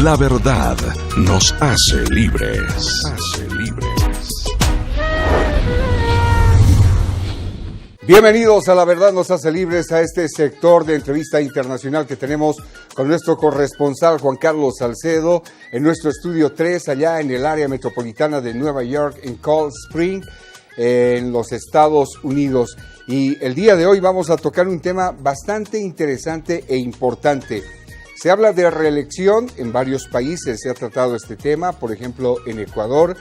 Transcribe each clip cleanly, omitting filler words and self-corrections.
La verdad nos hace libres. Bienvenidos a La Verdad nos hace libres, a este sector de entrevista internacional que tenemos con nuestro corresponsal Juan Carlos Salcedo en nuestro estudio 3 allá en el área metropolitana de Nueva York, en Cold Spring, en los Estados Unidos. Y el día de hoy vamos a tocar un tema bastante interesante e importante. Se habla de reelección en varios países, se ha tratado este tema, por ejemplo en Ecuador.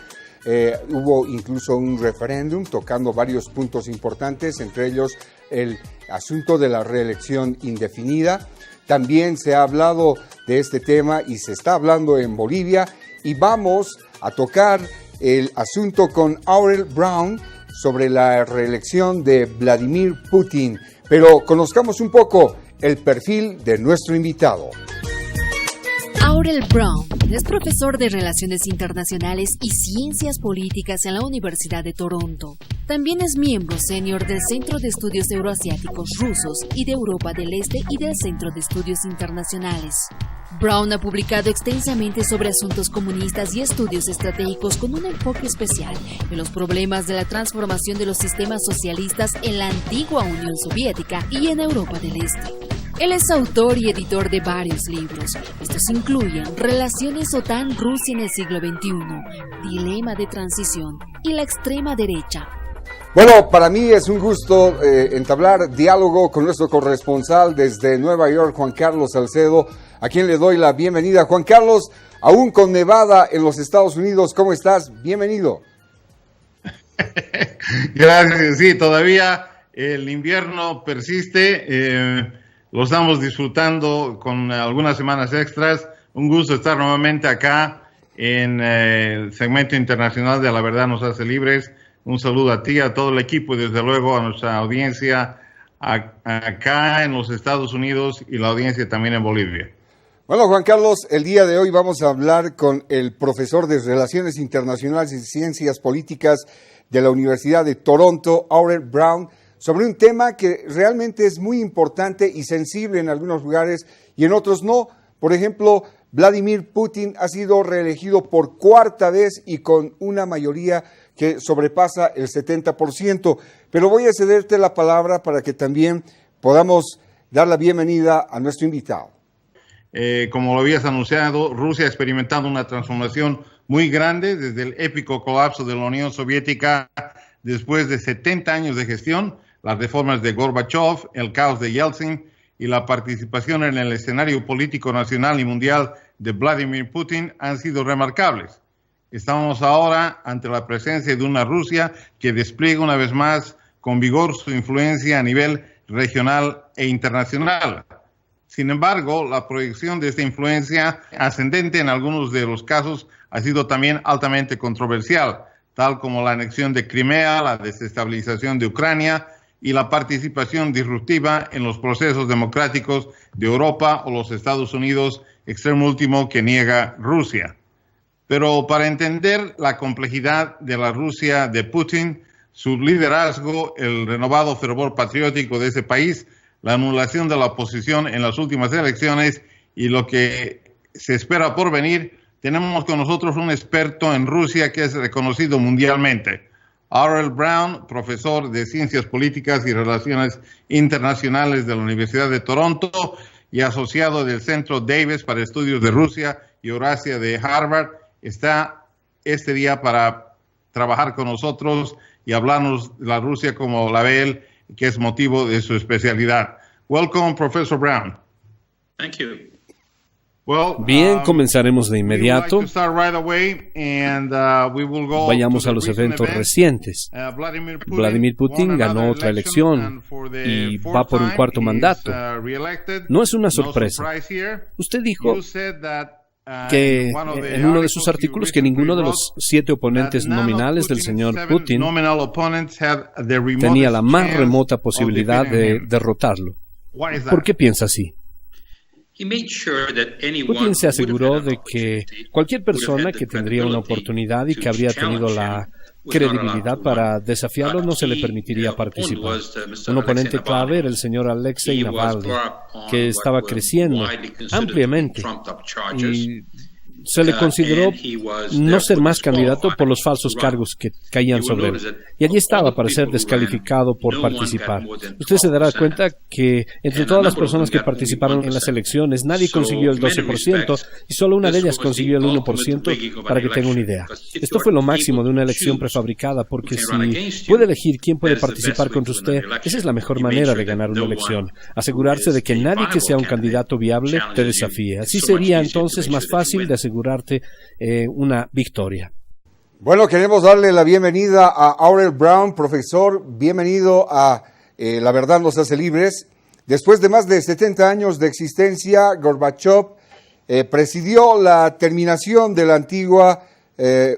Hubo incluso un referéndum tocando varios puntos importantes, entre ellos el asunto de la reelección indefinida. También se ha hablado de este tema y se está hablando en Bolivia, y vamos a tocar el asunto con Aurel Braun sobre la reelección de Vladimir Putin. Pero conozcamos un poco el perfil de nuestro invitado. Aurel Braun es profesor de Relaciones Internacionales y Ciencias Políticas en la Universidad de Toronto. También es miembro senior del Centro de Estudios Euroasiáticos Rusos y de Europa del Este y del Centro de Estudios Internacionales. Braun ha publicado extensamente sobre asuntos comunistas y estudios estratégicos con un enfoque especial en los problemas de la transformación de los sistemas socialistas en la antigua Unión Soviética y en Europa del Este. Él es autor y editor de varios libros. Estos incluyen Relaciones OTAN-Rusia en el siglo XXI, Dilema de transición y la extrema derecha. Bueno, para mí es un gusto entablar diálogo con nuestro corresponsal desde Nueva York, Juan Carlos Salcedo, a quien le doy la bienvenida. Juan Carlos, aún con nevada en los Estados Unidos, ¿cómo estás? Bienvenido. Gracias, sí, todavía el invierno persiste. Lo estamos disfrutando con algunas semanas extras. Un gusto estar nuevamente acá en el segmento internacional de La Verdad nos hace libres. Un saludo a ti, a todo el equipo y desde luego a nuestra audiencia acá en los Estados Unidos y la audiencia también en Bolivia. Bueno, Juan Carlos, el día de hoy vamos a hablar con el profesor de Relaciones Internacionales y Ciencias Políticas de la Universidad de Toronto, Aurel Braun, sobre un tema que realmente es muy importante y sensible en algunos lugares y en otros no. Por ejemplo, Vladimir Putin ha sido reelegido por cuarta vez y con una mayoría que sobrepasa el 70%. Pero voy a cederte la palabra para que también podamos dar la bienvenida a nuestro invitado. Como lo habías anunciado, Rusia ha experimentado una transformación muy grande desde el épico colapso de la Unión Soviética después de 70 años de gestión. Las reformas de Gorbachev, el caos de Yeltsin y la participación en el escenario político nacional y mundial de Vladimir Putin han sido remarcables. Estamos ahora ante la presencia de una Rusia que despliega una vez más con vigor su influencia a nivel regional e internacional. Sin embargo, la proyección de esta influencia ascendente en algunos de los casos ha sido también altamente controversial, tal como la anexión de Crimea, la desestabilización de Ucrania y la participación disruptiva en los procesos democráticos de Europa o los Estados Unidos, extremo último que niega Rusia. Pero para entender la complejidad de la Rusia de Putin, su liderazgo, el renovado fervor patriótico de ese país, la anulación de la oposición en las últimas elecciones y lo que se espera por venir, tenemos con nosotros un experto en Rusia que es reconocido mundialmente. Aurel Braun, profesor de Ciencias Políticas y Relaciones Internacionales de la Universidad de Toronto y asociado del Centro Davis para Estudios de Rusia y Eurasia de Harvard, está este día para trabajar con nosotros y hablarnos de la Rusia como la ve él, que es motivo de su especialidad. Welcome, Professor Braun. Thank you. Bien, comenzaremos de inmediato. Vayamos a los eventos recientes. Vladimir Putin ganó otra elección y va por un cuarto mandato. No es una sorpresa. Usted dijo que en uno de sus artículos que ninguno de los 7 oponentes nominales del señor Putin tenía la más remota posibilidad de derrotarlo. ¿Por qué piensa así? Putin se aseguró de que cualquier persona que tendría una oportunidad y que habría tenido la credibilidad para desafiarlo, no se le permitiría participar. Un oponente clave era el señor Alexei Navalny, que estaba creciendo ampliamente y se le consideró no ser más candidato por los falsos cargos que caían sobre él. Y allí estaba para ser descalificado por participar. Usted se dará cuenta que entre todas las personas que participaron en las elecciones, nadie consiguió el 12% y solo una de ellas consiguió el 1%, para que tenga una idea. Esto fue lo máximo de una elección prefabricada, porque si puede elegir quién puede participar contra usted, esa es la mejor manera de ganar una elección. Asegurarse de que nadie que sea un candidato viable te desafíe. Así sería entonces más fácil de asegurarte una victoria. Bueno, queremos darle la bienvenida a Aurel Braun, profesor. Bienvenido a La Verdad nos hace libres. Después de más de 70 años de existencia, Gorbachev presidió la terminación de la antigua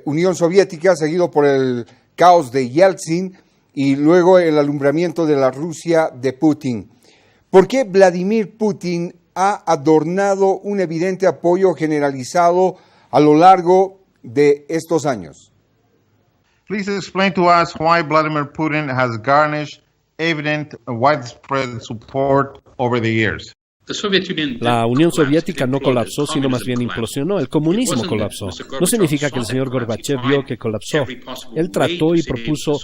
Unión Soviética, seguido por el caos de Yeltsin y luego el alumbramiento de la Rusia de Putin. ¿Por qué Vladimir Putin ha adornado un evidente apoyo generalizado a lo largo de estos años? Please explain to us why Vladimir Putin has garnished evident widespread support over the years. La Unión Soviética no colapsó, sino más bien implosionó. El comunismo colapsó. No significa que el señor Gorbachev vio que colapsó. Él trató y propuso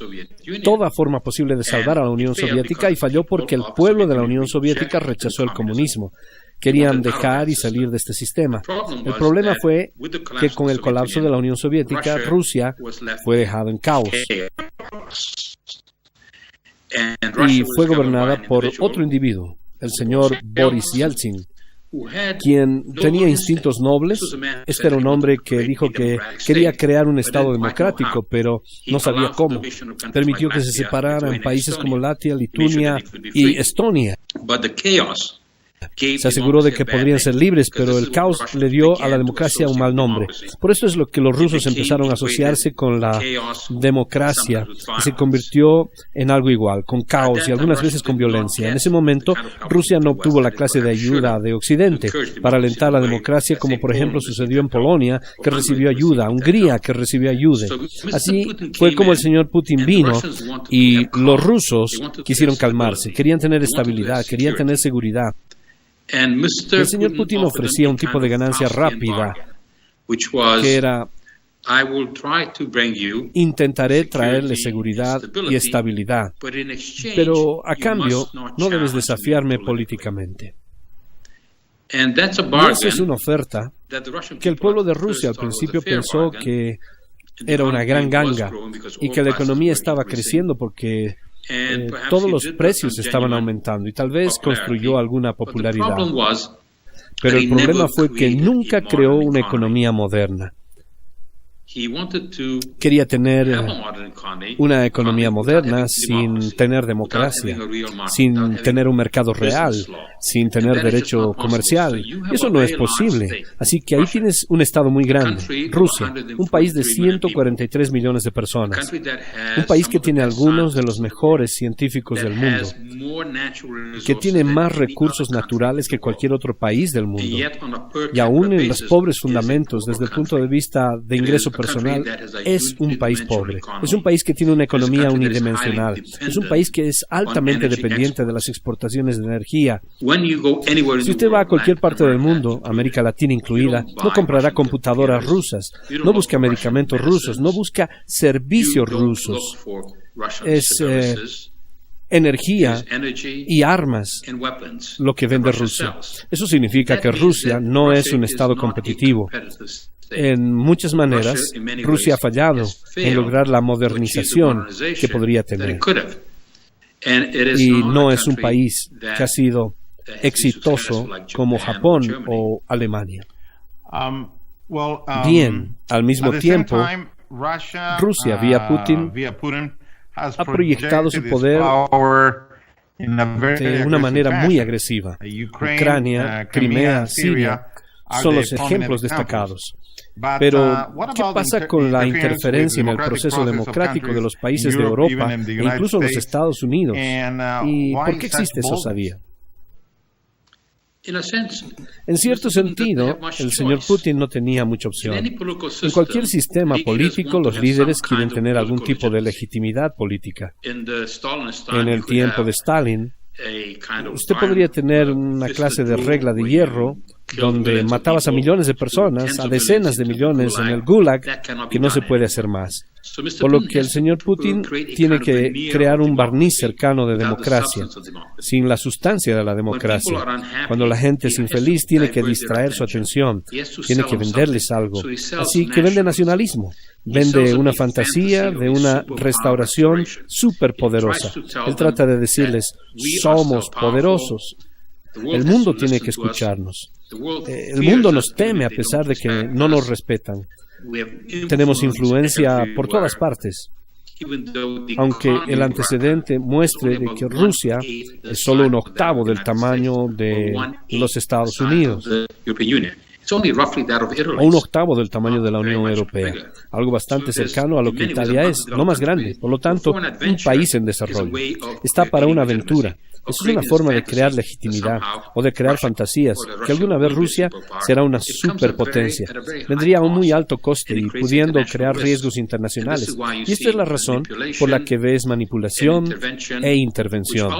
toda forma posible de salvar a la Unión Soviética y falló porque el pueblo de la Unión Soviética rechazó el comunismo. Querían dejar y salir de este sistema. El problema fue que con el colapso de la Unión Soviética, Rusia fue dejada en caos y fue gobernada por otro individuo, el señor Boris Yeltsin, quien tenía instintos nobles. Este era un hombre que dijo que quería crear un Estado democrático, pero no sabía cómo. Permitió que se separaran países como Latvia, Lituania y Estonia. Se aseguró de que podrían ser libres, pero el caos le dio a la democracia un mal nombre. Por eso es lo que los rusos empezaron a asociarse con la democracia y se convirtió en algo igual, con caos y algunas veces con violencia. En ese momento, Rusia no obtuvo la clase de ayuda de Occidente para alentar la democracia, como por ejemplo sucedió en Polonia, que recibió ayuda, Hungría, que recibió ayuda. Así fue como el señor Putin vino y los rusos quisieron calmarse, querían tener estabilidad, querían tener seguridad. El señor Putin ofrecía un tipo de ganancia rápida, que era: intentaré traerle seguridad y estabilidad, pero a cambio no debes desafiarme políticamente. Y esa es una oferta que el pueblo de Rusia al principio pensó que era una gran ganga y que la economía estaba creciendo porque todos los precios estaban aumentando y tal vez construyó alguna popularidad. Pero el problema fue que nunca creó una economía moderna. Quería tener una economía moderna sin tener democracia, sin tener un mercado real, sin tener derecho comercial. Eso no es posible. Así que ahí tienes un estado muy grande, Rusia, un país de 143 millones de personas, un país que tiene algunos de los mejores científicos del mundo, que tiene más recursos naturales que cualquier otro país del mundo. Y aún en los pobres fundamentos, desde el punto de vista de ingreso personal, es un país pobre. Es un país que tiene una economía unidimensional. Es un país que es altamente dependiente de las exportaciones de energía. Si usted va a cualquier parte del mundo, América Latina incluida, no comprará computadoras rusas, no busca medicamentos rusos, no busca servicios rusos. Es energía y armas lo que vende Rusia. Eso significa que Rusia no es un estado competitivo. En muchas maneras, Rusia ha fallado en lograr la modernización que podría tener. Y no es un país que ha sido exitoso como Japón o Alemania. Bien, al mismo tiempo, Rusia, vía Putin, ha proyectado su poder de una manera muy agresiva. Ucrania, Crimea, Siria son los ejemplos destacados. Pero, ¿qué pasa con la interferencia en el proceso democrático de los países de Europa e incluso los Estados Unidos? ¿Y por qué existe eso, sabía? En cierto sentido, el señor Putin no tenía mucha opción. En cualquier sistema político, los líderes quieren tener algún tipo de legitimidad política. En el tiempo de Stalin, usted podría tener una clase de regla de hierro donde matabas a millones de personas, a decenas de millones en el Gulag, que no se puede hacer más. Por lo que el señor Putin tiene que crear un barniz cercano de democracia, sin la sustancia de la democracia. Cuando la gente es infeliz, tiene que distraer su atención, tiene que venderles algo. Así que vende nacionalismo, vende una fantasía de una restauración superpoderosa. Él trata de decirles, somos poderosos. El mundo tiene que escucharnos. El mundo nos teme a pesar de que no nos respetan. Tenemos influencia por todas partes. Aunque el antecedente muestre de que Rusia es solo un octavo del tamaño de los Estados Unidos, o un octavo del tamaño de la Unión Europea, algo bastante cercano a lo que Italia es, no más grande, por lo tanto, un país en desarrollo. Está para una aventura. Eso es una forma de crear legitimidad o de crear fantasías, que alguna vez Rusia será una superpotencia. Vendría a un muy alto coste y pudiendo crear riesgos internacionales. Y esta es la razón por la que ves manipulación e intervención,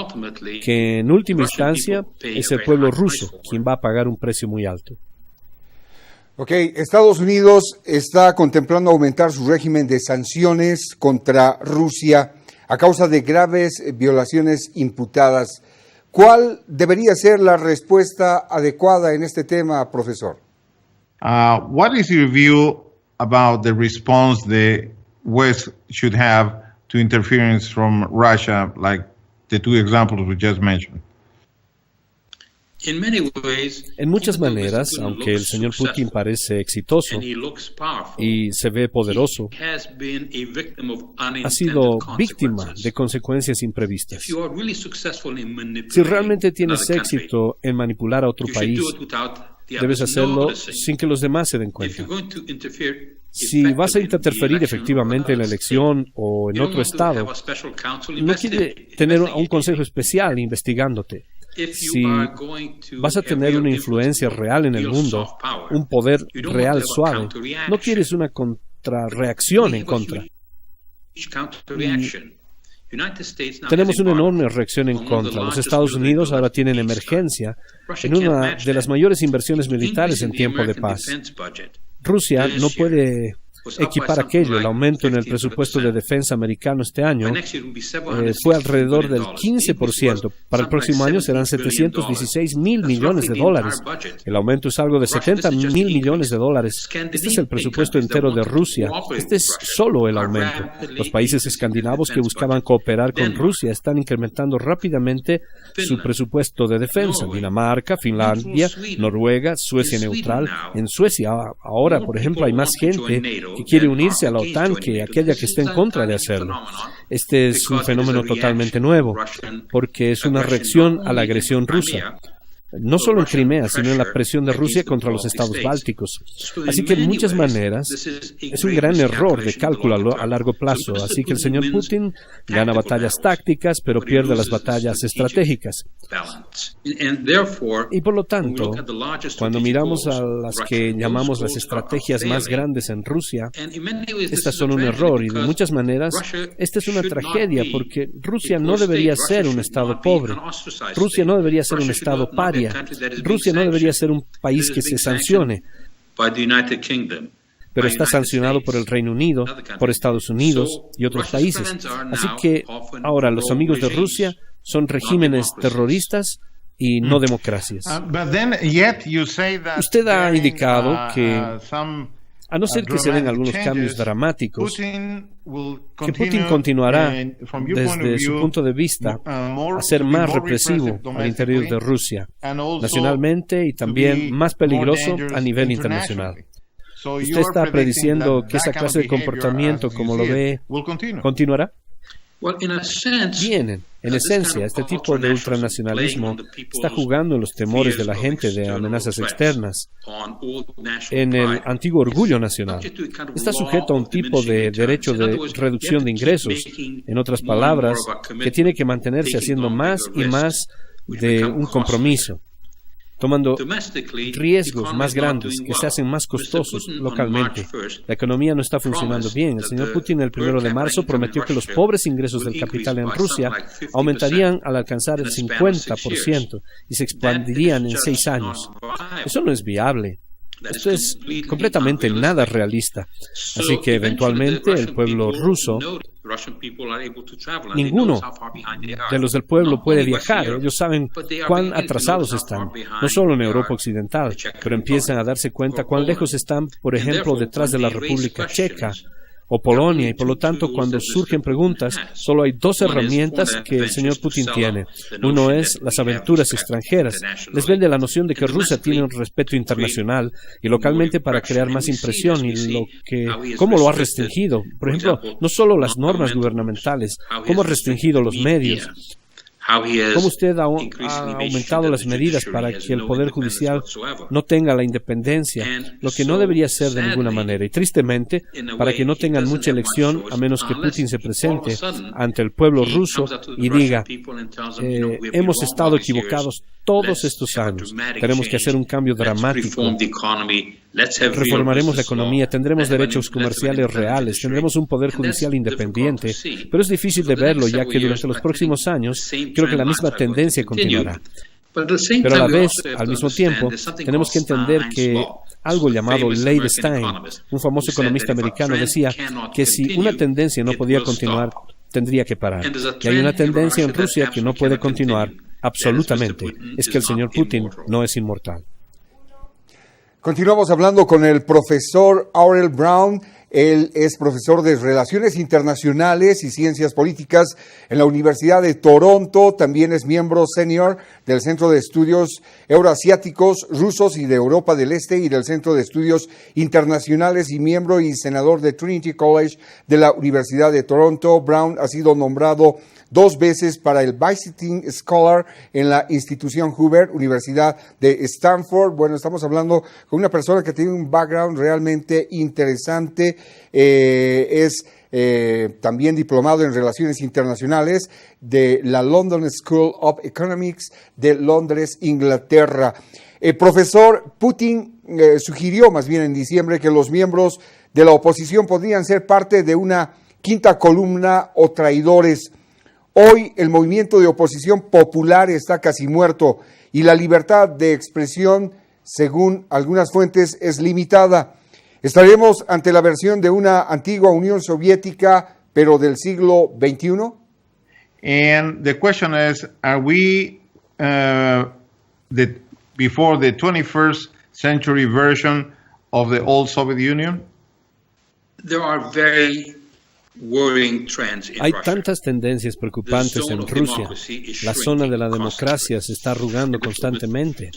que en última instancia es el pueblo ruso quien va a pagar un precio muy alto. Ok, Estados Unidos está contemplando aumentar su régimen de sanciones contra Rusia a causa de graves violaciones imputadas. ¿Cuál debería ser la respuesta adecuada en este tema, profesor? What is your view about the response the West should have to interference from Russia, like the two examples we just mentioned? En muchas maneras, aunque el señor Putin parece exitoso y se ve poderoso, ha sido víctima de consecuencias imprevistas. Si realmente tienes éxito en manipular a otro país, debes hacerlo sin que los demás se den cuenta. Si vas a interferir efectivamente en la elección o en otro estado, no quiere tener un consejo especial investigándote. Si vas a tener una influencia real en el mundo, un poder real suave, no quieres una contrarreacción en contra. Tenemos una enorme reacción en contra. Los Estados Unidos ahora tienen emergencia en una de las mayores inversiones militares en tiempo de paz. Rusia no puede equipar aquello. El aumento en el presupuesto de defensa americano este año fue alrededor del 15%. Para el próximo año serán 716 mil millones de dólares. El aumento es algo de 70 mil millones de dólares. Este es el presupuesto entero de Rusia. Este es solo el aumento. Los países escandinavos que buscaban cooperar con Rusia están incrementando rápidamente su presupuesto de defensa. Dinamarca, Finlandia, Noruega, Suecia neutral. En Suecia ahora, por ejemplo, hay más gente que quiere unirse a la OTAN que aquella que está en contra de hacerlo. Este es un fenómeno totalmente nuevo, porque es una reacción a la agresión rusa. No solo en Crimea, sino en la presión de Rusia contra los estados bálticos. Así que en muchas maneras es un gran error de cálculo a largo plazo. Así que el señor Putin gana batallas tácticas, pero pierde las batallas estratégicas. Y por lo tanto, cuando miramos a las que llamamos las estrategias más grandes en Rusia, estas son un error y de muchas maneras esta es una tragedia porque Rusia no debería ser un estado pobre. Rusia no debería ser un estado paria. Rusia no debería ser un país que se sancione, pero está sancionado por el Reino Unido, por Estados Unidos y otros países. Así que ahora los amigos de Rusia son regímenes terroristas y no democracias. Usted ha indicado que, a no ser que se den algunos cambios dramáticos, que Putin continuará, desde su punto de vista, a ser más represivo al interior de Rusia, nacionalmente y también más peligroso a nivel internacional. ¿Usted está prediciendo que esa clase de comportamiento, como lo ve, continuará? Bien, en esencia, este tipo de ultranacionalismo está jugando en los temores de la gente de amenazas externas, en el antiguo orgullo nacional. Está sujeto a un tipo de derecho de reducción de ingresos, en otras palabras, que tiene que mantenerse haciendo más y más de un compromiso. tomando riesgos más grandes que se hacen más costosos localmente. La economía no está funcionando bien. El señor Putin el 1 de marzo prometió que los pobres ingresos del capital en Rusia aumentarían al alcanzar el 50% y se expandirían en 6 años. Eso no es viable. Esto es completamente nada realista. Así que eventualmente el pueblo ruso, ninguno de los del pueblo puede viajar. Ellos saben cuán atrasados están, no solo en Europa Occidental, pero empiezan a darse cuenta cuán lejos están, por ejemplo, detrás de la República Checa o Polonia, y por lo tanto, cuando surgen preguntas, solo hay 2 herramientas que el señor Putin tiene. Uno es las aventuras extranjeras. Les vende la noción de que Rusia tiene un respeto internacional y localmente para crear más impresión, y cómo lo ha restringido. Por ejemplo, no solo las normas gubernamentales, cómo ha restringido los medios. ¿Cómo usted ha aumentado las medidas para que el Poder Judicial no tenga la independencia, lo que no debería ser de ninguna manera? Y tristemente, para que no tengan mucha elección, a menos que Putin se presente ante el pueblo ruso y diga, hemos estado equivocados todos estos años, tenemos que hacer un cambio dramático, reformaremos la economía, tendremos derechos comerciales reales, tendremos un poder judicial independiente, pero es difícil de verlo, ya que durante los próximos años creo que la misma tendencia continuará. Pero a la vez, al mismo tiempo, tenemos que entender que algo llamado Ley de Stein, un famoso economista americano, decía que si una tendencia no podía continuar, tendría que parar. Y hay una tendencia en Rusia que no puede continuar absolutamente. Es que el señor Putin no es inmortal. Continuamos hablando con el profesor Aurel Braun. Él es profesor de Relaciones Internacionales y Ciencias Políticas en la Universidad de Toronto. También es miembro senior del Centro de Estudios Euroasiáticos, Rusos y de Europa del Este y del Centro de Estudios Internacionales, y miembro y senador de Trinity College de la Universidad de Toronto. Braun ha sido nombrado 2 veces para el Visiting Scholar en la institución Hoover, Universidad de Stanford. Bueno, estamos hablando con una persona que tiene un background realmente interesante. Es también diplomado en Relaciones Internacionales de la London School of Economics de Londres, Inglaterra. Profesor, Putin sugirió más bien en diciembre que los miembros de la oposición podrían ser parte de una quinta columna o traidores. Hoy el movimiento de oposición popular está casi muerto y la libertad de expresión, según algunas fuentes, es limitada. ¿Estaremos ante la versión de una antigua Unión Soviética, pero del siglo XXI? And the question is, are we before the 21st century version of the old Soviet Union? There are very worrying trends in Hay Russia. tantas tendencias preocupantes en Rusia. La zona de la democracia se está arrugando constantemente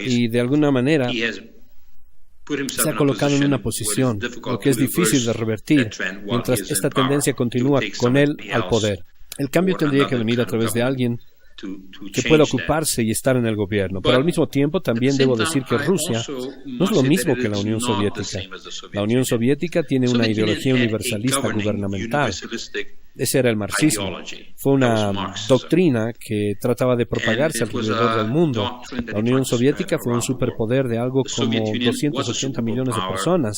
y de alguna manera se ha colocado en una posición, lo que es difícil de revertir, mientras esta tendencia continúa con él al poder. El cambio tendría que venir a través de alguien que pueda ocuparse y estar en el gobierno. Pero al mismo tiempo también debo decir que Rusia no es lo mismo que la Unión Soviética. La Unión Soviética tiene una ideología universalista gubernamental. Ese era el marxismo. Fue una doctrina que trataba de propagarse alrededor del mundo. La Unión Soviética fue un superpoder de algo como 280 millones de personas.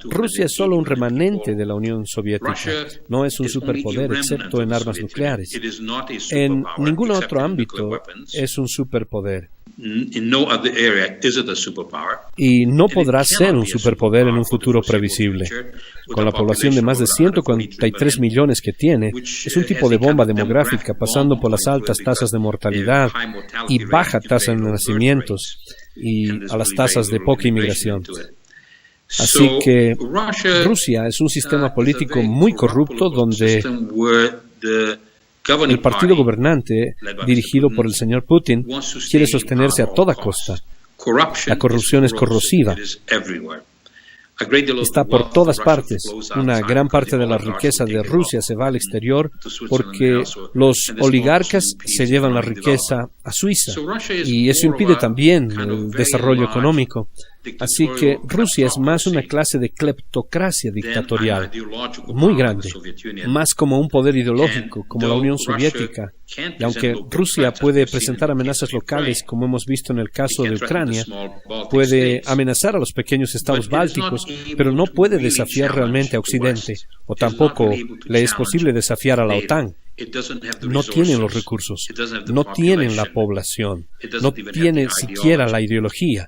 Rusia es solo un remanente de la Unión Soviética. No es un superpoder excepto en armas nucleares. En ningún otro ámbito es un superpoder. Y no podrá ser un superpoder en un futuro previsible. Con la población de más de 143 millones que tiene, es un tipo de bomba demográfica, pasando por las altas tasas de mortalidad y baja tasa de nacimientos y a las tasas de poca inmigración. Así que Rusia es un sistema político muy corrupto donde el partido gobernante, dirigido por el señor Putin, quiere sostenerse a toda costa. La corrupción es corrosiva. Está por todas partes. Una gran parte de la riqueza de Rusia se va al exterior porque los oligarcas se llevan la riqueza a Suiza y eso impide también el desarrollo económico. Así que Rusia es más una clase de cleptocracia dictatorial, muy grande, más como un poder ideológico, como la Unión Soviética. Y aunque Rusia puede presentar amenazas locales, como hemos visto en el caso de Ucrania, puede amenazar a los pequeños estados bálticos, pero no puede desafiar realmente a Occidente, o tampoco le es posible desafiar a la OTAN. No tienen los recursos, no tienen la población, no tienen siquiera la ideología.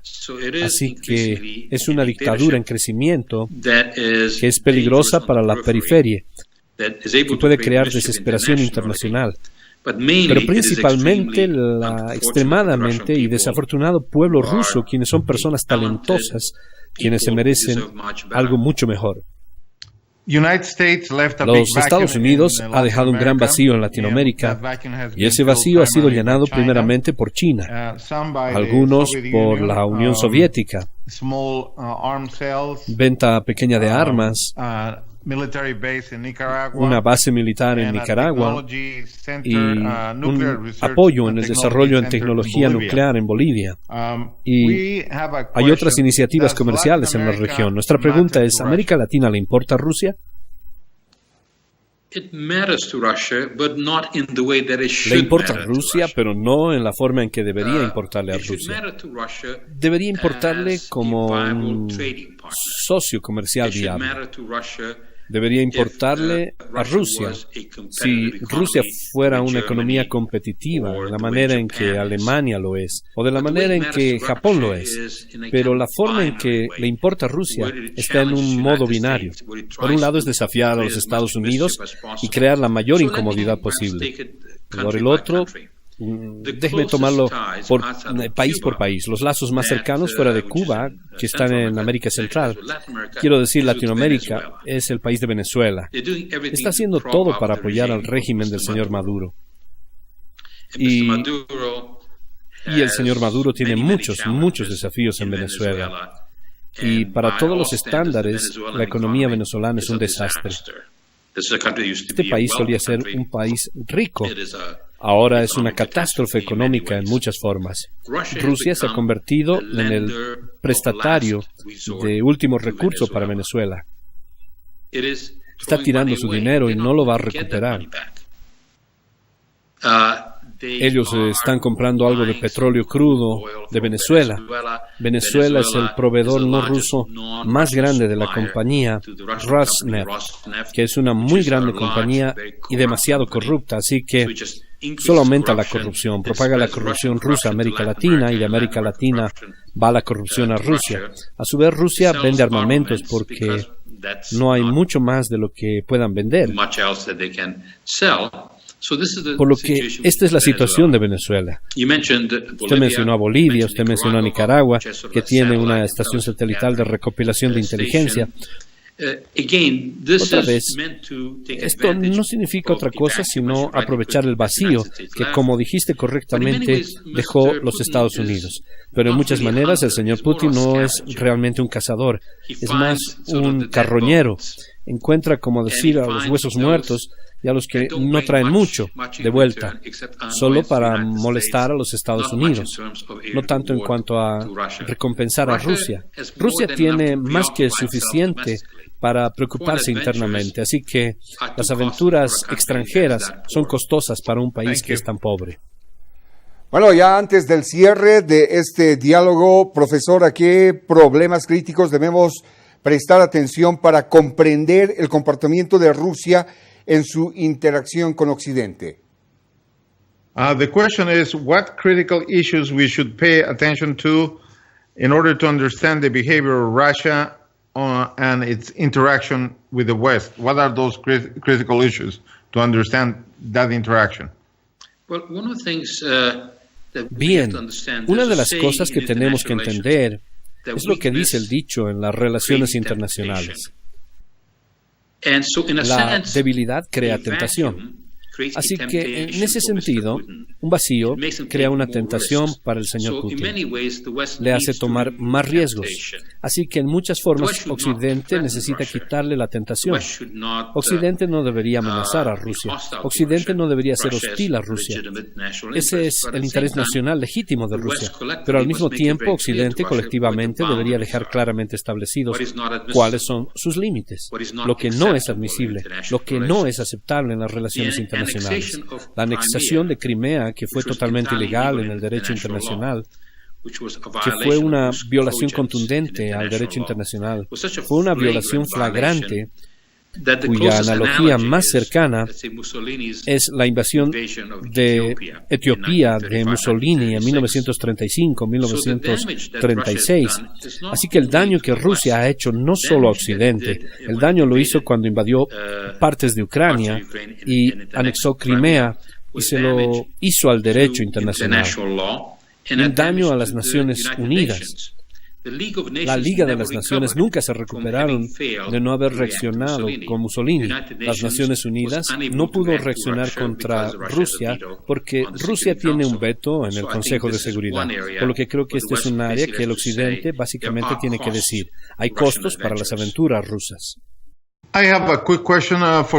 Así que es una dictadura en crecimiento que es peligrosa para la periferia, que puede crear desesperación internacional. Pero principalmente el extremadamente y desafortunado pueblo ruso, quienes son personas talentosas, quienes se merecen algo mucho mejor. Los Estados Unidos ha dejado un gran vacío en Latinoamérica y ese vacío ha sido llenado primeramente por China, algunos por la Unión Soviética, venta pequeña de armas, una base militar en Nicaragua y un apoyo en el desarrollo en tecnología nuclear en Bolivia. Y hay otras iniciativas comerciales en la región. Nuestra pregunta es, ¿a América Latina le importa a Rusia? Le importa a Rusia, pero no en la forma en que debería importarle a Rusia. Debería importarle como un socio comercial viable. Debería importarle a Rusia si Rusia fuera una economía competitiva, de la manera en que Alemania lo es, o de la manera en que Japón lo es. Pero la forma en que le importa a Rusia está en un modo binario. Por un lado es desafiar a los Estados Unidos y crear la mayor incomodidad posible. Por el otro, déjeme tomarlo país por país. Los lazos más cercanos fuera de Cuba, que están en América Central, quiero decir Latinoamérica, es el país de Venezuela. Está haciendo todo para apoyar al régimen del señor Maduro. Y el señor Maduro tiene muchos desafíos en Venezuela. Y para todos los estándares, la economía venezolana es un desastre. Este país solía ser un país rico. Ahora es una catástrofe económica en muchas formas. Rusia se ha convertido en el prestatario de último recurso para Venezuela. Está tirando su dinero y no lo va a recuperar. Ellos están comprando algo de petróleo crudo de Venezuela. Venezuela es el proveedor no ruso más grande de la compañía Rosneft, que es una muy grande compañía y demasiado corrupta, así que solo aumenta la corrupción, propaga la corrupción rusa a América Latina y de América Latina va la corrupción a Rusia. A su vez, Rusia vende armamentos porque no hay mucho más de lo que puedan vender. Por lo que esta es la situación de Venezuela. Usted mencionó a Bolivia, usted mencionó a Nicaragua, que tiene una estación satelital de recopilación de inteligencia. Otra vez, esto no significa otra cosa sino aprovechar el vacío que, como dijiste correctamente, dejó los Estados Unidos. Pero en muchas maneras el señor Putin no es realmente un cazador, es más un carroñero. Encuentra, como decir, a los huesos muertos y a los que no traen mucho de vuelta, solo para molestar a los Estados Unidos, no tanto en cuanto a recompensar a Rusia. Rusia tiene más que suficiente para preocuparse internamente, así que las aventuras extranjeras son costosas para un país que es tan pobre. Bueno, ya antes del cierre de este diálogo, profesor, ¿a qué problemas críticos debemos prestar atención para comprender el comportamiento de Rusia en su interacción con Occidente? The question is, what critical issues we should pay attention to in order to understand the behavior of Russia and its interaction with the West? What are those critical issues to understand that interaction? Bien, una de las cosas que tenemos que entender es lo que dice el dicho en las relaciones internacionales. La debilidad crea tentación. Así que, en ese sentido, un vacío crea una tentación para el señor Putin. Le hace tomar más riesgos. Así que, en muchas formas, Occidente necesita quitarle la tentación. Occidente no debería amenazar a Rusia. Occidente no debería ser hostil a Rusia. Ese es el interés nacional legítimo de Rusia. Pero al mismo tiempo, Occidente colectivamente debería dejar claramente establecidos cuáles son sus límites, lo que no es admisible, lo que no es aceptable en las relaciones internacionales. La anexación de Crimea, que fue totalmente ilegal en el derecho internacional, que fue una violación contundente al derecho internacional, fue una violación flagrante, cuya analogía más cercana es la invasión de Etiopía de Mussolini en 1935-1936. Así que el daño que Rusia ha hecho no solo a Occidente, el daño lo hizo cuando invadió partes de Ucrania y anexó Crimea y se lo hizo al derecho internacional. Un daño a las Naciones Unidas. La Liga de las Naciones nunca se recuperaron de no haber reaccionado con Mussolini. Las Naciones Unidas no pudo reaccionar contra Rusia porque Rusia tiene un veto en el Consejo de Seguridad, por lo que creo que este es un área que el Occidente básicamente tiene que decir. Hay costos para las aventuras rusas.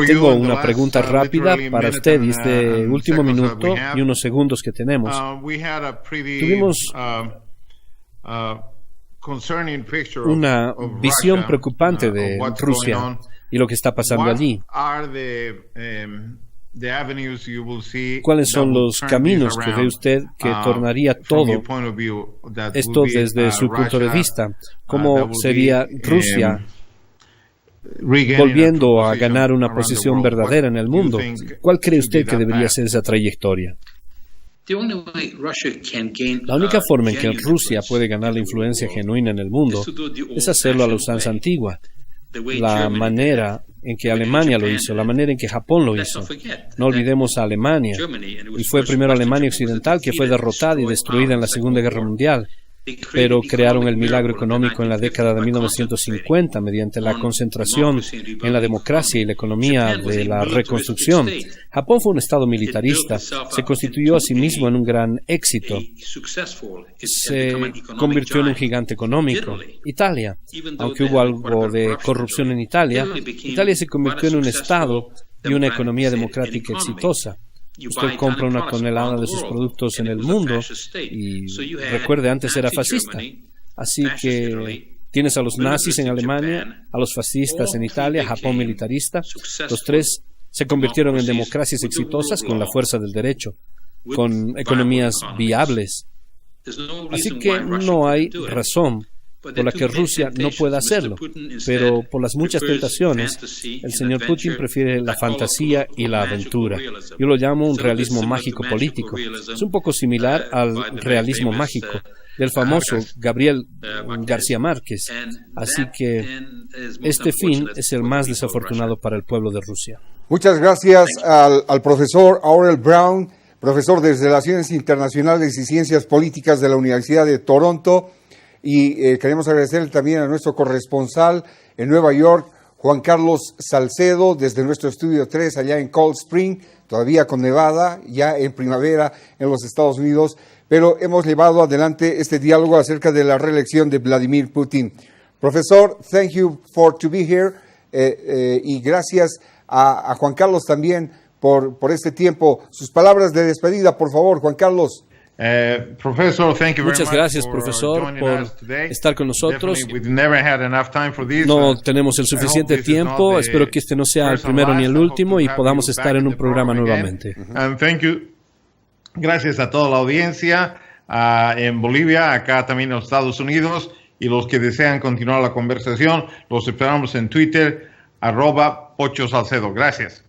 Tengo una pregunta rápida para usted y este último minuto y unos segundos que tenemos. Tuvimos una visión preocupante de Rusia y lo que está pasando allí. ¿Cuáles son los caminos que ve usted que tornaría todo esto desde su punto de vista? ¿Cómo sería Rusia volviendo a ganar una posición verdadera en el mundo? ¿Cuál cree usted que debería ser esa trayectoria? La única forma en que Rusia puede ganar la influencia genuina en el mundo es hacerlo a la usanza antigua, la manera en que Alemania lo hizo, la manera en que Japón lo hizo. No olvidemos a Alemania, y fue primero Alemania Occidental que fue derrotada y destruida en la Segunda Guerra Mundial. Pero crearon el milagro económico en la década de 1950 mediante la concentración en la democracia y la economía de la reconstrucción. Japón fue un estado militarista, se constituyó a sí mismo en un gran éxito, se convirtió en un gigante económico. Italia, aunque hubo algo de corrupción en Italia, Italia se convirtió en un estado y una economía democrática exitosa. Usted compra una tonelada de sus productos en el mundo y recuerde, antes era fascista. Así que tienes a los nazis en Alemania, a los fascistas en Italia, Japón militarista. Los tres se convirtieron en democracias exitosas con la fuerza del derecho, con economías viables. Así que no hay razón por la que Rusia no pueda hacerlo, pero por las muchas tentaciones, el señor Putin prefiere la fantasía y la aventura. Yo lo llamo un realismo mágico político. Es un poco similar al realismo mágico del famoso Gabriel García Márquez. Así que este fin es el más desafortunado para el pueblo de Rusia. Muchas gracias al profesor Aurel Braun, profesor de Relaciones Internacionales y Ciencias Políticas de la Universidad de Toronto. Y queremos agradecer también a nuestro corresponsal en Nueva York, Juan Carlos Salcedo, desde nuestro estudio 3 allá en Cold Spring, todavía con nevada, ya en primavera en los Estados Unidos, pero hemos llevado adelante este diálogo acerca de la reelección de Vladimir Putin. Profesor, thank you to be here, y gracias a Juan Carlos también por este tiempo. Sus palabras de despedida, por favor, Juan Carlos. Muchas gracias, profesor, por estar con nosotros. No tenemos el suficiente tiempo. Espero que este no sea el primero ni el último y podamos estar en un programa nuevamente. Gracias a toda la audiencia en Bolivia, acá también en los Estados Unidos, y los que desean continuar la conversación, los esperamos en Twitter, @PochoSalcedo. Gracias.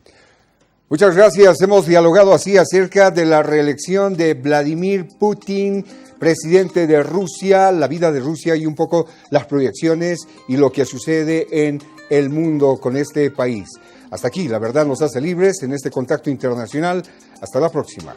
Muchas gracias. Hemos dialogado así acerca de la reelección de Vladimir Putin, presidente de Rusia, la vida de Rusia y un poco las proyecciones y lo que sucede en el mundo con este país. Hasta aquí, La Verdad nos hace libres en este contacto internacional. Hasta la próxima.